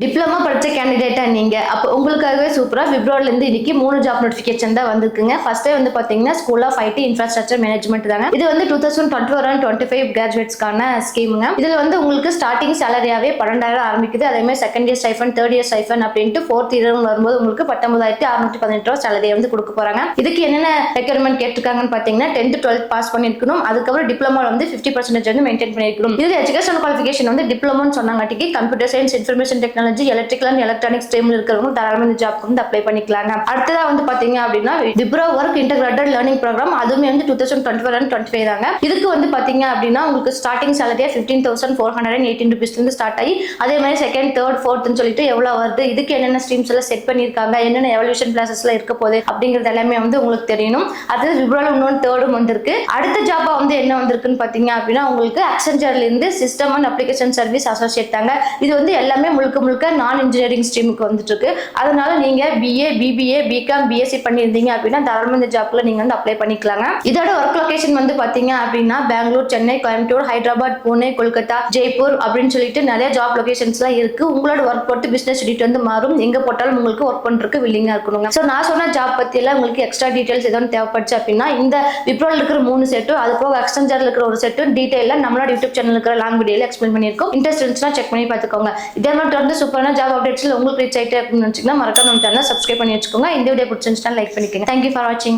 Diploma படிச்ச கேண்டிடேட்டா நீங்க அப்போ உங்களுக்காகவே சூப்பரா பிப்ரவரில இருந்து இன்னைக்கு 3 ஜாப் நோட்டிபிகேஷன் தான் வந்திருக்குங்க. ஃபர்ஸ்டே வந்து பாத்தீங்கன்னா school of IT infrastructure management தாங்க. இது வந்து 2024 and 25 கிராஜுவேட்ஸ்க்கான ஸ்கீமுங்க. இதுல வந்து உங்களுக்கு ஸ்டார்டிங் சேலரியாவே 12,000 ஆரம்பிக்குது. அதே மாதிரி second year stipend, third year stipend அப்படின்ட்டு ஃபோர்த் இயர் வரும்போது உங்களுக்கு 19,618 ரூபா சேலரியை வந்து கொடுக்க போறாங்க. இதுக்கு என்னென்ன ரெக்யர்மெண்ட் கேட்டிருக்காங்கன்னு பாத்தீங்கன்னா 10th 12th பாஸ் பண்ணிருக்கணும். அதுக்கப்புறம் டிப்ளமோ வந்து 50% வந்து மெயின்டைன் பண்ணிருக்கணும். இது எஜுகேஷன் குவாலிஃபிகேஷன் வந்து டிப்ளமோன்னு சொன்னாங்காட்டிக்கு computer science, information technology, electrical and electronic ஸ்ட்ரீம்ல இருக்கிறவங்க தாராளமா இந்த ஜாப்க்கு வந்து அப்ளை பண்ணிக்கலாங்க. அடுத்ததா வந்து பாத்தீங்க அப்படின்னா Wipro work integrated learning program, அதுவுமே வந்து 2024 and 25 தாங்க. இதுக்கு வந்து பாத்தீங்க அப்படின்னா உங்களுக்கு ஸ்டார்டிங் சேலரியா 15,418 rupees இருந்து ஸ்டார்ட் ஆகி அதே மாதிரி செகண்ட், தேர்ட், ஃபோர்த்னு சொல்லிட்டு எவ்வளவு வருது, இதுக்கு என்னென்ன ஸ்ட்ரீம்ஸ் எல்லாம் செட் பண்ணிருக்காங்க, என்னென்ன எவல்யூஷன் கிளாஸஸ்ல இருக்க போகுது அப்படிங்கிறது எல்லாமே வந்து உங்களுக்கு தெரியணும். அது விப்ரோல இன்னொரு தேர்டும் வந்திருக்கு. அடுத்த ஜாபா வந்து என்ன வந்திருக்குன்னு பாத்தீங்க அப்படின்னா உங்களுக்கு அக்சென்சர்ல இருந்து system and application service associate தாங்க. இது வந்து எல்லாமே முழுக்க நான் இன்ஜினியரிங் ஸ்ட்ரீமுக்கு வந்துட்டு இருக்கு. அதனால நீங்க பிஏ, பிபிஏ, பிகாம், பிஎஸ்சி பண்ணியிருந்தீங்க அப்படின்னா தாராளமா இந்த ஜாப்ல நீங்க வந்து அப்ளை பண்ணிக்கலாங்க. இதோட ஒர்க் லொகேஷன் வந்து பாத்தீங்க அப்படின்னா பெங்களூர், சென்னை, கோயம்புத்தூர், ஹைதராபாத், புனே, கொல்கத்தா, ஜெய்ப்பூர் அப்படின்னு சொல்லிட்டு நிறைய ஜாப் லொகேஷன்ஸ் எல்லாம் இருக்கு. உங்களோட ஒர்க் பொறுத்து பிசினஸ் யூனிட் வந்து மாறும். எங்க போட்டாலும் உங்களுக்கு ஒர்க் பண்றதுக்கு வில்லிங்கா இருக்கணுங்க. சோ நான் சொன்ன ஜாப் பத்தி எல்லாம் உங்களுக்கு எக்ஸ்ட்ரா டீடைல்ஸ் எதுவும் தேவைப்படுச்சு அப்படின்னா இந்த விப்ரோல இருக்கிற 3 செட்டும் அது போக எக்ஸ்டென்ஜர்ல இருக்கிற ஒரு செட்டும் டீடைலா நம்மளோட யூடியூப் சேனல் இருக்கிற லாங் வீடியோல எக்ஸ்பிளைன் பண்ணிருக்கோம். இன்ட்ரெஸ்ட் இருந்துச்சுன்னா செக் பண்ணி பாத்துக்கோங்க. இதே மாதிரி தொடர்ந்து சூப்பரான ஜாப் அப்டேட்ஸ்ல உங்களுக்கு ரீச் ஆயிட்டே இருக்குன்னு நினைச்சீங்கன்னா மறக்காம நம்ம சேனலை சப்ஸ்கிரைப் பண்ணி வச்சுக்கோங்க. இந்த வீடியோ பிடிச்சிருந்துச்சுன்னா லைக் பண்ணிக்கோங்க. தேங்க்யூ ஃபார் வாட்சிங்.